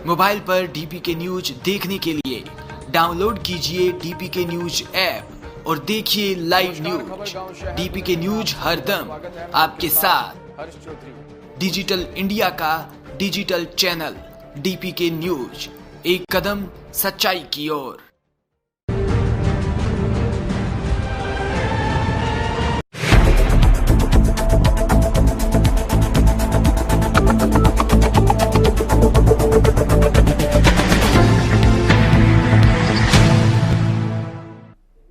Mobile पर DPK news देखने के लिए डाउनलोड कीजिए डीपीके न्यूज ऐप और देखिए लाइव न्यूज। डीपीके न्यूज हरदम आपके साथ। डिजिटल इंडिया का डिजिटल चैनल डीपीके न्यूज, एक कदम सच्चाई की ओर।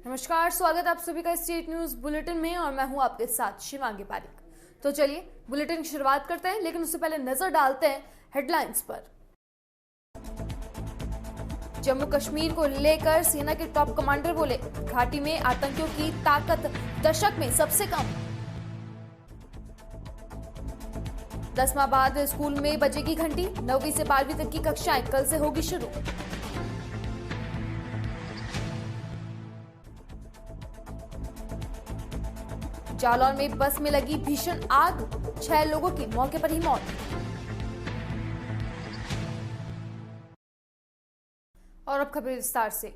नमस्कार, स्वागत आप सभी का स्टेट न्यूज बुलेटिन में और मैं हूं आपके साथ शिवांगी पारिक। तो चलिए बुलेटिन की शुरुआत करते हैं, लेकिन उससे पहले नजर डालते हैं हेडलाइंस पर। जम्मू कश्मीर को लेकर सेना के टॉप कमांडर बोले, घाटी में आतंकियों की ताकत दशक में सबसे कम। 10वां बाद स्कूल में बजेगी घंटी, 9वीं से 12वीं तक की कक्षाएं कल से होगी शुरू। जालौर में बस में लगी भीषण आग, 6 लोगों की मौके पर ही मौत। और अब खबर विस्तार से।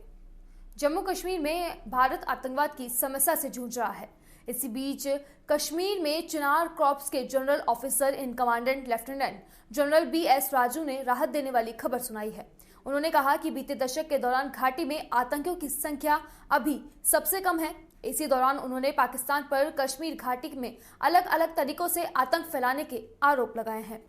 जम्मू कश्मीर में भारत आतंकवाद की समस्या से जूझ रहा है। इसी बीच कश्मीर में चिनार कॉर्प्स के general officer in commandant lieutenant general BS Raju ने राहत देने वाली खबर सुनाई है। उन्होंने कहा कि बीते दशक के दौरान घाटी में आतंकियों की संख्या अभी सबसे कम है। इसी दौरान उन्होंने पाकिस्तान पर कश्मीर घाटी में अलग अलग तरीकों से आतंक फैलाने के आरोप लगाए हैं।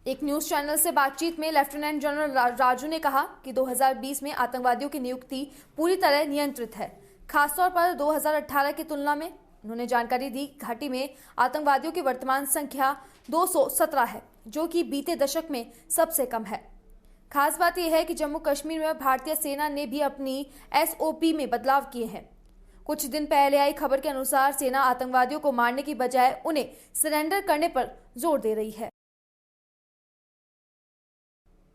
एक न्यूज चैनल से बातचीत में लेफ्टिनेंट जनरल राजू ने कहा कि 2020 में आतंकवादियों की नियुक्ति पूरी तरह नियंत्रित है, खासतौर पर 2018 की तुलना में। उन्होंने जानकारी दी घाटी में आतंकवादियों की वर्तमान संख्या 217 है, जो कि बीते दशक में सबसे कम है। खास बात यह है कि जम्मू कश्मीर में भारतीय सेना ने भी अपनी SOP में बदलाव किए हैं। कुछ दिन पहले आई खबर के अनुसार सेना आतंकवादियों को मारने की बजाय उन्हें सरेंडर करने पर जोर दे रही है।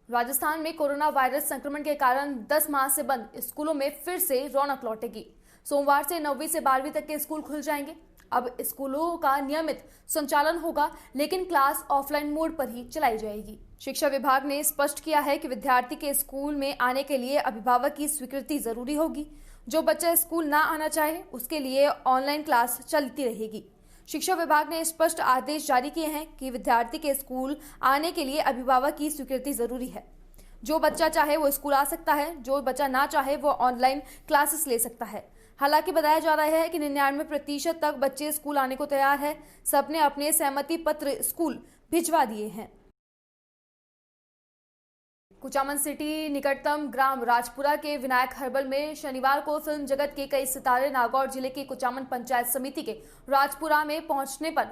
राजस्थान में कोरोना वायरस संक्रमण के कारण 10 माह से बंद स्कूलों में फिर से रौनक लौटेगी। सोमवार से 9वीं से 12वीं तक के स्कूल खुल जाएंगे। अब स्कूलों का नियमित संचालन होगा, लेकिन क्लास ऑफलाइन मोड पर ही चलाई जाएगी। शिक्षा विभाग ने स्पष्ट किया है कि विद्यार्थी के स्कूल में आने के लिए अभिभावक की स्वीकृति जरूरी होगी। जो बच्चा स्कूल ना आना चाहे उसके लिए ऑनलाइन क्लास चलती रहेगी। शिक्षा विभाग ने स्पष्ट आदेश जारी किए हैं कि विद्यार्थी के स्कूल आने के लिए अभिभावक की स्वीकृति जरूरी है। जो बच्चा चाहे वो स्कूल आ सकता है, जो बच्चा ना चाहे वो ऑनलाइन क्लासेस ले सकता है। हालांकि बताया जा रहा है कि 99% तक बच्चे स्कूल आने को तैयार है। सबने अपने सहमति पत्र स्कूल भिजवा दिए हैं। कुचामन सिटी निकटतम ग्राम राजपुरा के विनायक हर्बल में शनिवार को फिल्म जगत के कई सितारे नागौर जिले के कुचामन पंचायत समिति के राजपुरा में पहुंचने पर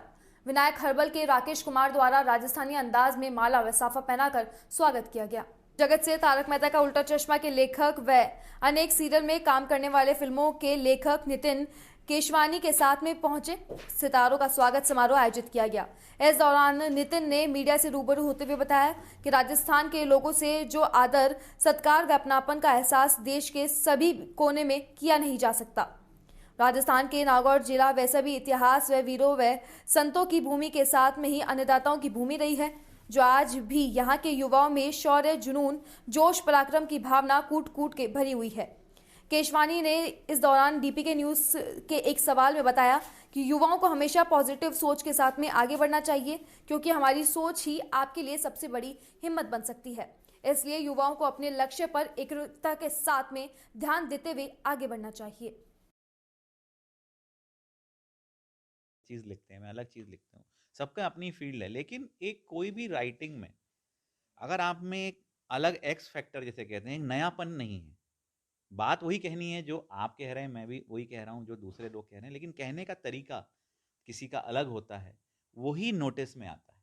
विनायक हर्बल के राकेश कुमार द्वारा राजस्थानी अंदाज में माला व साफा पहनाकर स्वागत किया गया। जगत से तारक मेहता का उल्टा चश्मा के लेखक व अनेक सीरियल में काम करने वाले फिल्मों के लेखक नितिन केशवानी के साथ में पहुंचे सितारों का स्वागत समारोह आयोजित किया गया। इस दौरान नितिन ने मीडिया से रूबरू होते हुए बताया कि राजस्थान के लोगों से जो आदर, सत्कार व अपनापन का एहसास देश के सभी कोने में किया नहीं जा सकता। राजस्थान के नागौर जिला वैसा भी इतिहास व वीरों व संतों की भूमि के साथ में ही अन्नदाताओं की भूमि रही है, जो आज भी यहाँ के युवाओं में शौर्य, जुनून, जोश, पराक्रम की भावना कूट कूट के भरी हुई है। केशवानी ने इस दौरान डीपीके न्यूज के एक सवाल में बताया कि युवाओं को हमेशा पॉजिटिव सोच के साथ में आगे बढ़ना चाहिए, क्योंकि हमारी सोच ही आपके लिए सबसे बड़ी हिम्मत बन सकती है। इसलिए युवाओं को अपने लक्ष्य पर एकरूपता के साथ में ध्यान देते हुए आगे बढ़ना चाहिए। चीज लिखते हैं, मैं अलग चीज लिखता हूँ, सबका अपनी फील्ड है। लेकिन एक कोई भी राइटिंग में अगर आप में एक अलग एक्स फैक्टर जिसे कहते हैं, एक नयापन नहीं है, बात वही कहनी है जो आप कह रहे हैं, मैं भी वही कह रहा हूँ जो दूसरे लोग कह रहे हैं, लेकिन कहने का तरीका किसी का अलग होता है, वही नोटिस में आता है।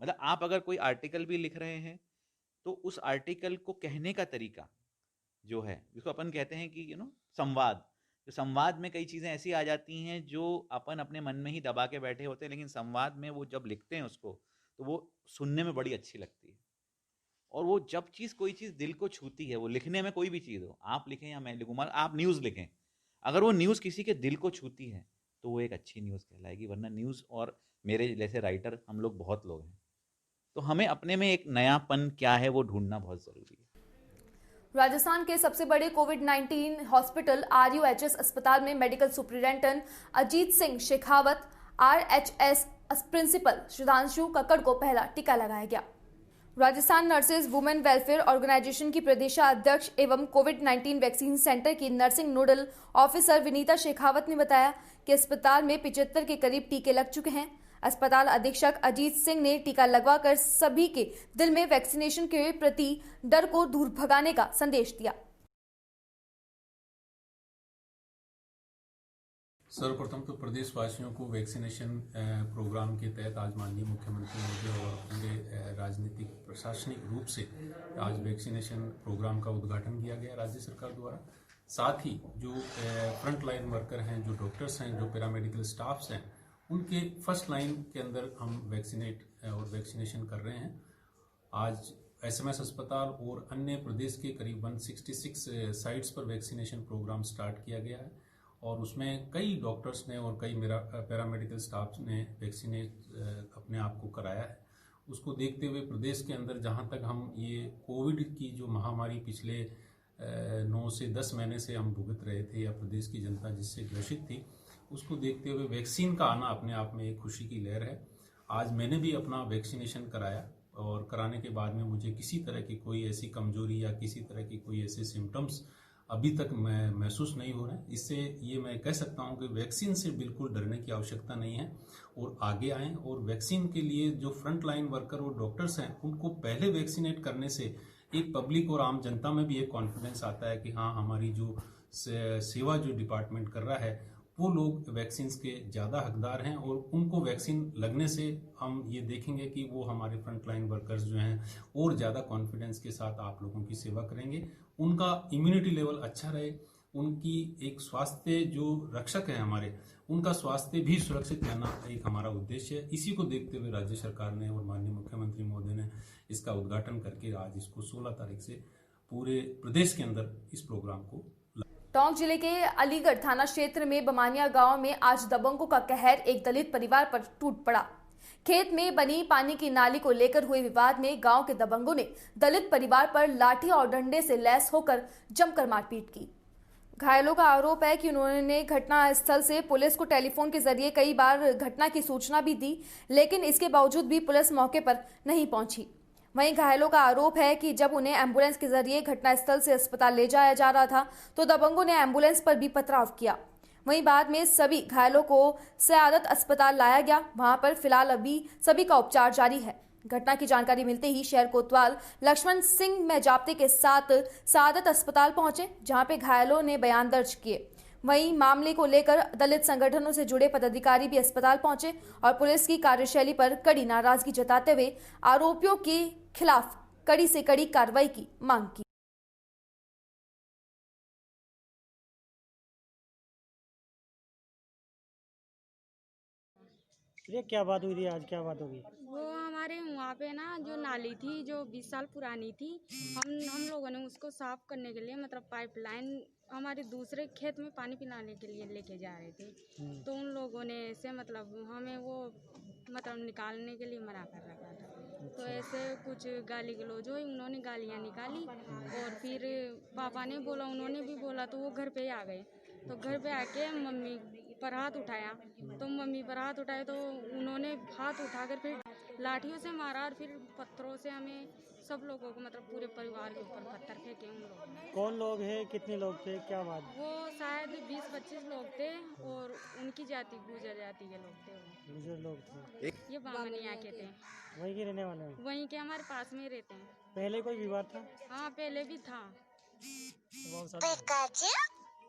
मतलब आप अगर कोई आर्टिकल भी लिख रहे हैं तो उस आर्टिकल को कहने का तरीका जो है, जिसको अपन कहते हैं कि संवाद, जो संवाद में कई चीज़ें ऐसी आ जाती हैं जो अपन अपने मन में ही दबा के बैठे होते हैं, लेकिन संवाद में वो जब लिखते हैं उसको, तो वो सुनने में बड़ी अच्छी लगती है। और वो जब कोई चीज़ दिल को छूती है, वो लिखने में कोई भी चीज़ हो, आप लिखें या मैं लिखूँ, मगर आप न्यूज़ लिखें, अगर वो न्यूज़ किसी के दिल को छूती है तो वो एक अच्छी न्यूज़ कहलाएगी। वरना न्यूज़, और मेरे जैसे राइटर हम लोग बहुत लोग हैं, तो हमें अपने में एक नयापन क्या है वो ढूंढना बहुत ज़रूरी है। राजस्थान के सबसे बड़े कोविड-19 हॉस्पिटल RUHS अस्पताल में medical superintendent Ajit Singh Shekhawat, RHS principal Sudhanshu Kakkar को पहला टीका लगाया गया। Rajasthan nurses women welfare organisation की प्रदेशाध्यक्ष एवं कोविड-19 वैक्सीन सेंटर की nursing nodal officer Vinita Shekhawat ने बताया कि अस्पताल में 75 के करीब टीके लग चुके हैं। अस्पताल अधीक्षक अजीत सिंह ने टीका लगवाकर सभी के दिल में वैक्सीनेशन के प्रति डर को दूर भगाने का संदेश दिया। सर्वप्रथम तो प्रदेशवासियों को वैक्सीनेशन प्रोग्राम के तहत आज माननीय मुख्यमंत्री महोदय और पूरे राजनीतिक प्रशासनिक रूप से आज वैक्सीनेशन प्रोग्राम का उद्घाटन किया गया राज्य सरकार द्वारा। साथ ही जो फ्रंट लाइन वर्कर हैं, जो डॉक्टर्स हैं, जो पैरामेडिकल स्टाफ्स हैं, उनके फर्स्ट लाइन के अंदर हम वैक्सीनेट और वैक्सीनेशन कर रहे हैं। आज SMS अस्पताल और अन्य प्रदेश के करीब 166 साइट्स पर वैक्सीनेशन प्रोग्राम स्टार्ट किया गया है और उसमें कई डॉक्टर्स ने और कई मेरा पैरामेडिकल स्टाफ ने वैक्सीनेट अपने आप को कराया है। उसको देखते हुए प्रदेश के अंदर जहां तक हम ये कोविड की जो महामारी पिछले 9 से 10 महीने से हम भुगत रहे थे या प्रदेश की जनता जिससे ग्रसित थी, उसको देखते हुए वैक्सीन का आना अपने आप में एक खुशी की लहर है। आज मैंने भी अपना वैक्सीनेशन कराया और कराने के बाद में मुझे किसी तरह की कोई ऐसी कमजोरी या किसी तरह की कोई ऐसे सिम्टम्स अभी तक मैं महसूस नहीं हो रहे हैं। इससे ये मैं कह सकता हूं कि वैक्सीन से बिल्कुल डरने की आवश्यकता नहीं है और आगे आएं और वैक्सीन के लिए जो फ्रंट लाइन वर्कर और डॉक्टर्स हैं उनको पहले वैक्सीनेट करने से एक पब्लिक और आम जनता में भी एक कॉन्फिडेंस आता है कि हाँ, हमारी जो सेवा जो डिपार्टमेंट कर रहा है वो लोग वैक्सीन के ज़्यादा हकदार हैं और उनको वैक्सीन लगने से हम ये देखेंगे कि वो हमारे फ्रंट लाइन वर्कर्स जो हैं और ज़्यादा कॉन्फिडेंस के साथ आप लोगों की सेवा करेंगे, उनका इम्यूनिटी लेवल अच्छा रहे, उनकी एक स्वास्थ्य जो रक्षक है हमारे, उनका स्वास्थ्य भी सुरक्षित रहना एक हमारा उद्देश्य है। इसी को देखते हुए राज्य सरकार ने और माननीय मुख्यमंत्री महोदय ने इसका उद्घाटन करके आज इसको 16 तारीख से पूरे प्रदेश के अंदर इस प्रोग्राम को। टोंक जिले के अलीगढ़ थाना क्षेत्र में बमानिया गांव में आज दबंगों का कहर एक दलित परिवार पर टूट पड़ा। खेत में बनी पानी की नाली को लेकर हुए विवाद में गांव के दबंगों ने दलित परिवार पर लाठी और डंडे से लैस होकर जमकर मारपीट की। घायलों का आरोप है कि उन्होंने घटना स्थल से पुलिस को टेलीफोन के जरिए कई बार घटना की सूचना भी दी, लेकिन इसके बावजूद भी पुलिस मौके पर नहीं पहुंची। वहीं घायलों का आरोप है कि जब उन्हें एम्बुलेंस के जरिए घटनास्थल से अस्पताल ले जाया जा रहा था तो दबंगों ने एम्बुलेंस पर भी पथराव किया। वहीं बाद में सभी घायलों को सयादत अस्पताल लाया गया। वहां पर फिलहाल अभी सभी का उपचार जारी है। घटना की जानकारी मिलते ही शहर कोतवाल लक्ष्मण सिंह मेजाप्ते के साथ सयादत अस्पताल पहुंचे, जहां पे घायलों ने बयान दर्ज किए। वहीं मामले को लेकर दलित संगठनों से जुड़े पदाधिकारी भी अस्पताल पहुंचे और पुलिस की कार्यशैली पर कड़ी नाराजगी जताते हुए आरोपियों के खिलाफ कड़ी से कड़ी कार्रवाई की मांग की। ये क्या बात हुई थी आज, क्या बात होगी? वो हमारे वहाँ पे ना जो नाली थी जो 20 साल पुरानी थी, हम लोगों ने उसको साफ करने के लिए मतलब पाइपलाइन हमारे दूसरे खेत में पानी पिलाने के लिए लेके जा रहे थे। तो उन लोगों ने ऐसे मतलब हमें वो मतलब निकालने के लिए मना कर रखा था। तो ऐसे कुछ गाली गलौज हुई, उन्होंने गालियाँ निकाली और फिर पापा ने बोला, उन्होंने भी बोला, तो वो घर पे आ गए। तो घर पे आके मम्मी पर हाथ उठाया, तो मम्मी पर हाथ उठाए तो उन्होंने हाथ उठाकर फिर लाठियों से मारा और फिर पत्थरों से हमें सब लोगों को मतलब पूरे परिवार के ऊपर पत्थर फेंके उन लोगों ने। कौन लोग हैं, कितने लोग थे, क्या बात? वो शायद 20-25 लोग थे और उनकी जाति गुर्जर जाति के लोग थे। वो गुजर लोग थे। ये बामनिया के थे, वहीं के रहने वाले हैं? वहीं के हमारे पास में रहते हैं। पहले कोई विवाद था? हाँ, पहले भी था।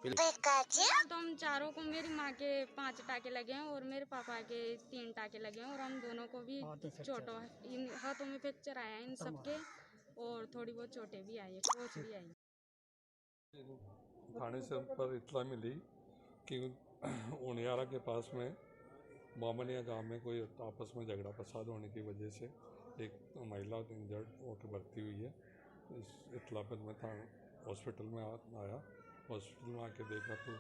तो हम चारों को, मेरी माँ के 5 टाके लगे हैं और मेरे पापा के 3 टाके लगे हैं और हम दोनों को भी चोटों, इन हाथों में फ्रैक्चर आया है इन सबके और थोड़ी बहुत चोटें भी आई है, कोच भी आई। थाने से पर इत्तला मिली कि उनियारा के पास में बामनिया गांव में कोई आपस में झगड़ा फसाद होने की वजह से एक महिला इंजर्ड होकर भर्ती हुई है। इस इत्तला पर मैं था हॉस्पिटल में आया। हॉस्पिटल में आके देखा तो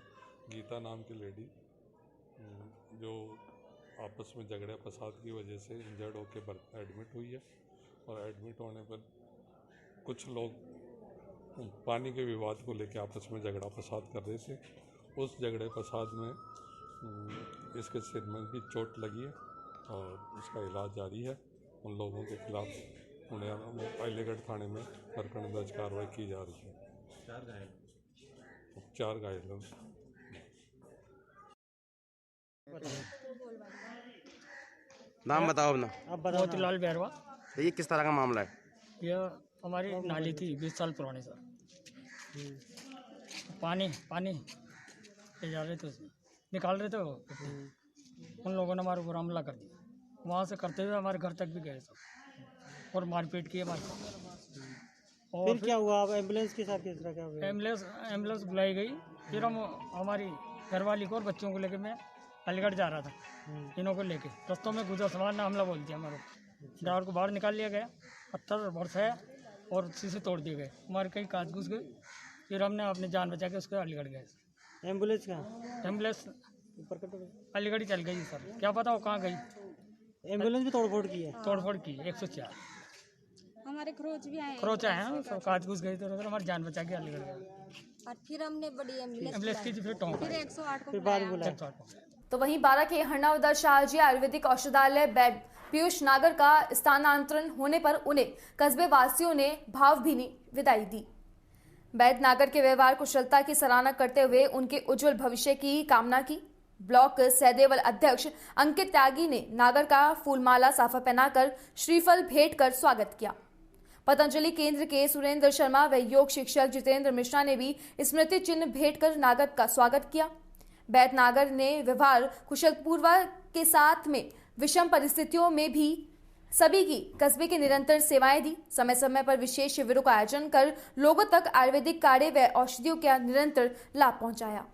गीता नाम की लेडी जो आपस में झगड़े फसाद की वजह से इंजर्ड होकर एडमिट हुई है। और एडमिट होने पर कुछ लोग पानी के विवाद को लेकर आपस में झगड़ा फसाद कर रहे थे। उस झगड़े फसाद में इसके सिर में भी चोट लगी है और इसका इलाज जारी है। उन लोगों के खिलाफ अलीगढ़ थाने में प्रकरण दर्ज कार्रवाई की जा रही है। 4 घायल हैं। नाम बताओ अपना। अब बताओ। मोतीलाल बैरवा। तो ये किस तरह का मामला है? यह हमारी नाली थी 20 साल पुरानी सर। पानी ले जा रहे थे, उसमें निकाल रहे थे वो। उन लोगों ने हमारे ऊपर हमला कर दिया। वहाँ से करते हुए हमारे घर तक भी गए सब और मारपीट की हमारे साथ। और फिर क्या हुआ? आप एम्बुलेंस के साथ किस तरह क्या हुआ? एम्बुलेंस बुलाई गई। फिर हम हमारी घरवाली को और बच्चों को लेके मैं अलीगढ़ जा रहा था। इन्हों को लेके रस्तों में गुजर सवार ने हमला बोल दिया हमारे। ड्राइवर को बाहर निकाल लिया गया, पत्थर बरसाया और शीशे तोड़ दिए गए, हमारे कई कांच घुस गए। फिर हमने अपनी जान बचा के उसके अलीगढ़ गए। एम्बुलेंस कहाँ? एम्बुलेंस अलीगढ़ ही चल गई सर, क्या पता वो कहाँ गई। एम्बुलेंस भी तोड़फोड़ की है? तोड़फोड़ की 104 हमारे खरोच भी आए खरोच आए हैं, सब कांच घुस गई तो हमारी जान बचा के अलीगढ़ गए। और फिर हमने बड़ी एम्बुलेंस की फिर टोंक फिर 108 को फिर बाद में बुलाया। 108 तो वहीं बारा के हरनावदा शाहजी आयुर्वेदिक औषधालय बेड पीयूष नागर का स्थानांतरण होने पर उन्हें कस्बे वासियों ने भावभीनी विदाई दी। बैद नागर के व्यवहार कुशलता की सराहना करते हुए उनके उज्जवल भविष्य की कामना की। ब्लॉक सहदेवल अध्यक्ष अंकित त्यागी ने नागर का फूलमाला साफा पहनाकर श्रीफल भेंट कर स्वागत किया। पतंजलि केंद्र के सुरेंद्र शर्मा व योग शिक्षक जितेंद्र मिश्रा ने भी स्मृति चिन्ह भेंट कर नागर का स्वागत किया। बैद नागर ने व्यवहार कुशलपूर्वक के साथ में विषम परिस्थितियों में भी सभी की कस्बे की निरंतर सेवाएं दी। समय समय पर विशेष शिविरों का आयोजन कर लोगों तक आयुर्वेदिक काढ़े व औषधियों का निरंतर लाभ पहुंचाया।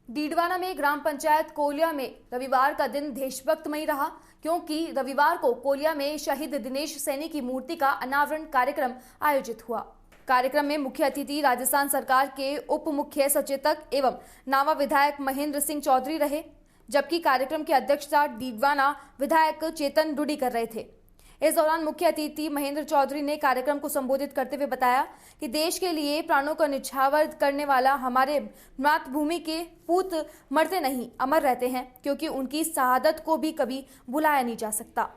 डीडवाना में ग्राम पंचायत कोलिया में रविवार का दिन देशभक्तमयी रहा, क्योंकि रविवार को कोलिया में शहीद दिनेश सैनी की मूर्ति का अनावरण कार्यक्रम आयोजित हुआ। कार्यक्रम में मुख्य अतिथि राजस्थान सरकार के उप मुख्य सचेतक एवं नावा विधायक महेंद्र सिंह चौधरी रहे, जबकि कार्यक्रम की अध्यक्षता डीडवाना विधायक चेतन डुडी कर रहे थे। इस दौरान मुख्य अतिथि महेंद्र चौधरी ने कार्यक्रम को संबोधित करते हुए बताया कि देश के लिए प्राणों का निछावर करने वाला हमारे मातृभूमि के पूत मरते नहीं, अमर रहते हैं, क्योंकि उनकी शहादत को भी कभी भुलाया नहीं जा सकता।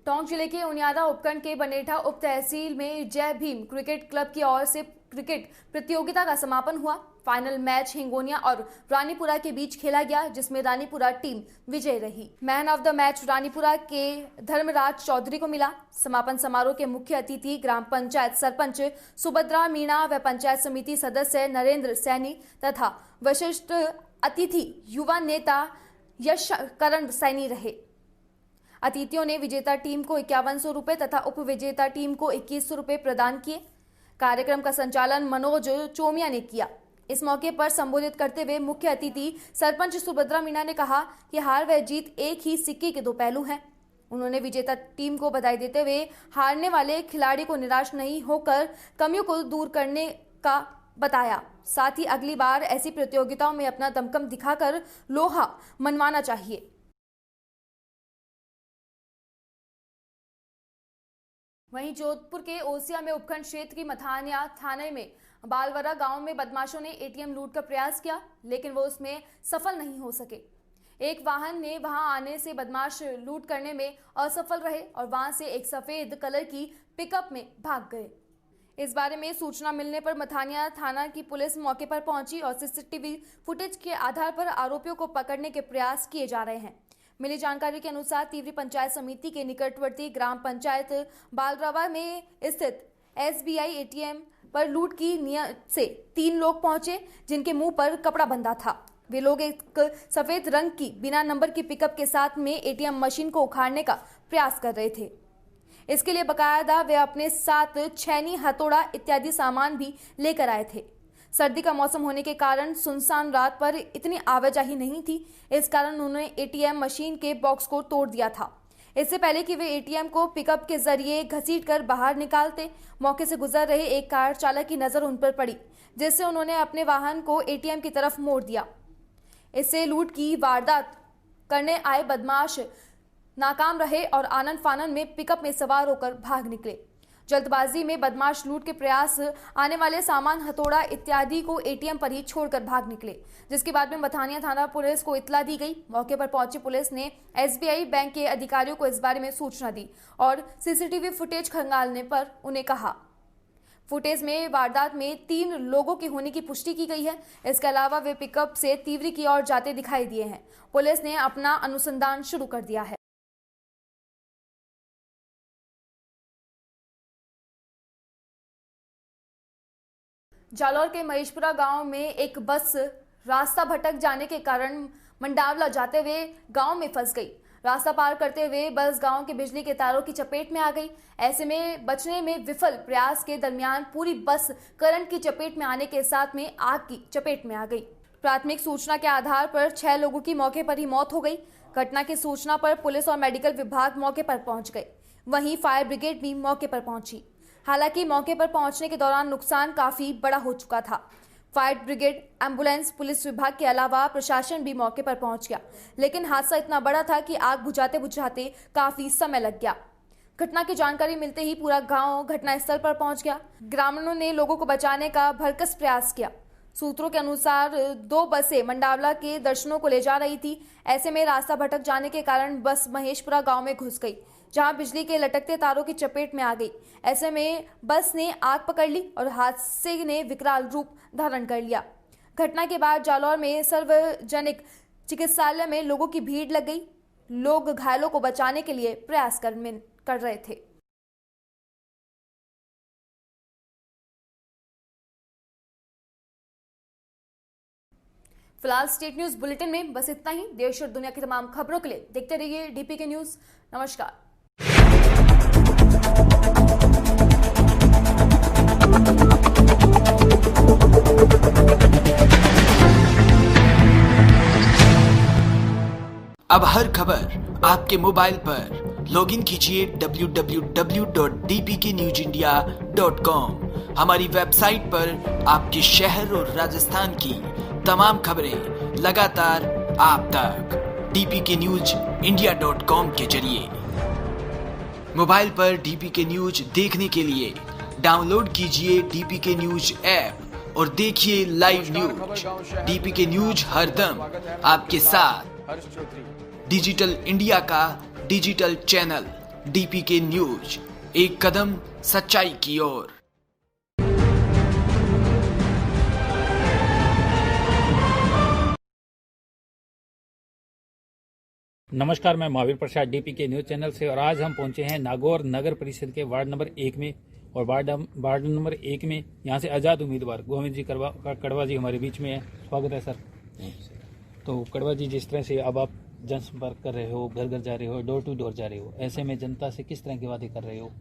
टोंक जिले के उनियादा उपखंड के बनेठा उप तहसील में जय भीम क्रिकेट क्लब की ओर से क्रिकेट प्रतियोगिता का समापन हुआ। फाइनल मैच हिंगोनिया और रानीपुरा के बीच खेला गया, जिसमें रानीपुरा टीम विजय रही। Man of the match Ranipura के धर्मराज चौधरी को मिला। समापन समारोह के मुख्य अतिथि ग्राम पंचायत सरपंच सुभद्रा मीणा व पंचायत समिति सदस्य नरेंद्र सैनी तथा विशिष्ट अतिथि युवा नेता यश करण सैनी रहे। अतिथियों ने विजेता टीम को 5100 रुपए तथा उप विजेता टीम को 2100 रुपए प्रदान किए। कार्यक्रम का संचालन मनोज चोमिया ने किया। इस मौके पर संबोधित करते हुए मुख्य अतिथि सरपंच सुभद्रा मीणा ने कहा कि हार व जीत एक ही सिक्के के दो पहलू हैं। उन्होंने विजेता टीम को बधाई देते हुए हारने वाले खिलाड़ी को निराश नहीं होकर कमियों को दूर करने का बताया। साथ ही अगली बार ऐसी प्रतियोगिताओं में अपना दमखम दिखाकर लोहा मनवाना चाहिए। वहीं जोधपुर के ओसिया में उपखंड क्षेत्र की मथानिया थाने में बालवरा गांव में बदमाशों ने एटीएम लूट का प्रयास किया, लेकिन वो उसमें सफल नहीं हो सके। एक वाहन ने वहां आने से बदमाश लूट करने में असफल रहे और वहां से एक सफेद कलर की पिकअप में भाग गए। इस बारे में सूचना मिलने पर मथानिया थाना की पुलिस मौके पर पहुंची और सीसीटीवी फुटेज के आधार पर आरोपियों को पकड़ने के प्रयास किए जा रहे हैं। मिली जानकारी के अनुसार तीवरी पंचायत समिति के निकटवर्ती ग्राम पंचायत बालरवा में स्थित एसबीआई एटीएम पर लूट की नियत से 3 लोग पहुंचे, जिनके मुंह पर कपड़ा बंधा था। वे लोग एक सफेद रंग की बिना नंबर की पिकअप के साथ में एटीएम मशीन को उखाड़ने का प्रयास कर रहे थे। इसके लिए बकायदा वे अपने साथ छैनी, हथौड़ा इत्यादि सामान भी लेकर आए थे। सर्दी का मौसम होने के कारण सुनसान रात पर इतनी आवाजाही नहीं थी, इस कारण उन्होंने एटीएम मशीन के बॉक्स को तोड़ दिया था। इससे पहले कि वे एटीएम को पिकअप के जरिए घसीटकर बाहर निकालते, मौके से गुजर रहे एक कार चालक की नजर उन पर पड़ी, जिससे उन्होंने अपने वाहन को एटीएम की तरफ मोड़ दिया। इससे लूट की वारदात करने आए बदमाश नाकाम रहे और आनन फानन में पिकअप में सवार होकर भाग निकले। जल्दबाजी में बदमाश लूट के प्रयास आने वाले सामान, हथौड़ा इत्यादि को एटीएम पर ही छोड़कर भाग निकले, जिसके बाद में मथानिया थाना पुलिस को इत्तला दी गई। मौके पर पहुंची पुलिस ने एसबीआई बैंक के अधिकारियों को इस बारे में सूचना दी और सीसीटीवी फुटेज खंगालने पर उन्हें कहा। फुटेज में वारदात में 3 लोगों की होने की पुष्टि की गई है। इसके अलावा वे पिकअप से तीवरी की ओर जाते दिखाई दिए हैं। पुलिस ने अपना अनुसंधान शुरू कर दिया है। जालौर के महेशपुरा गांव में एक बस रास्ता भटक जाने के कारण मंडावला जाते हुए गांव में फंस गई। रास्ता पार करते हुए बस गांव के बिजली के तारों की चपेट में आ गई। ऐसे में बचने में विफल प्रयास के दरमियान पूरी बस करंट की चपेट में आने के साथ में आग की चपेट में आ गई। प्राथमिक सूचना के आधार पर 6 लोगों की मौके पर ही मौत हो गई। घटना की सूचना पर पुलिस और मेडिकल विभाग मौके पर पहुंच गए। वहीं फायर ब्रिगेड भी मौके पर पहुंची। हालांकि मौके पर पहुंचने के दौरान नुकसान काफी बड़ा हो चुका था। फायर ब्रिगेड, एम्बुलेंस, पुलिस विभाग के अलावा प्रशासन भी मौके पर पहुंच गया, लेकिन हादसा इतना बड़ा था कि आग बुझाते बुझाते काफी समय लग गया। घटना की जानकारी मिलते ही पूरा गांव घटनास्थल पर पहुंच गया। ग्रामीणों ने लोगों को बचाने का भरसक प्रयास किया। सूत्रों के अनुसार 2 बसें मंडावला के दर्शनों को ले जा रही थी। ऐसे में रास्ता भटक जाने के कारण बस महेशपुरा गांव में घुस गई, जहां बिजली के लटकते तारों की चपेट में आ गई। ऐसे में बस ने आग पकड़ ली और हादसे ने विकराल रूप धारण कर लिया। घटना के बाद जालौर में सार्वजनिक चिकित्सालय में लोगों की भीड़ लग गई। लोग घायलों को बचाने के लिए प्रयास कर रहे थे। फिलहाल स्टेट न्यूज बुलेटिन में बस इतना ही। देश और दुनिया की तमाम खबरों के लिए देखते रहिए डीपीके न्यूज। नमस्कार। अब हर खबर आपके मोबाइल पर लॉगिन कीजिए www.dpknewsindia.com। हमारी वेबसाइट पर आपके शहर और राजस्थान की तमाम खबरें लगातार आप तक dpknewsindia.com के जरिए। मोबाइल पर डीपीके न्यूज देखने के लिए डाउनलोड कीजिए डीपीके न्यूज ऐप और देखिए लाइव न्यूज। डीपीके न्यूज हरदम आपके साथ। डिजिटल इंडिया का डिजिटल चैनल डीपीके न्यूज, एक कदम सच्चाई की ओर। नमस्कार, मैं Mahavir Prasad DPK news channel से, और आज हम पहुंचे हैं नागौर नगर परिषद के वार्ड नंबर 1 में। और वार्ड नंबर 1 में यहाँ से आज़ाद उम्मीदवार गोविंद जी कड़वा जी हमारे बीच में है। स्वागत है सर। तो कड़वा जी, जिस तरह से अब आप जनसंपर्क कर रहे हो, घर घर जा रहे हो, डोर टू डोर जा रहे हो, ऐसे में जनता से किस तरह के वादे कर रहे हो?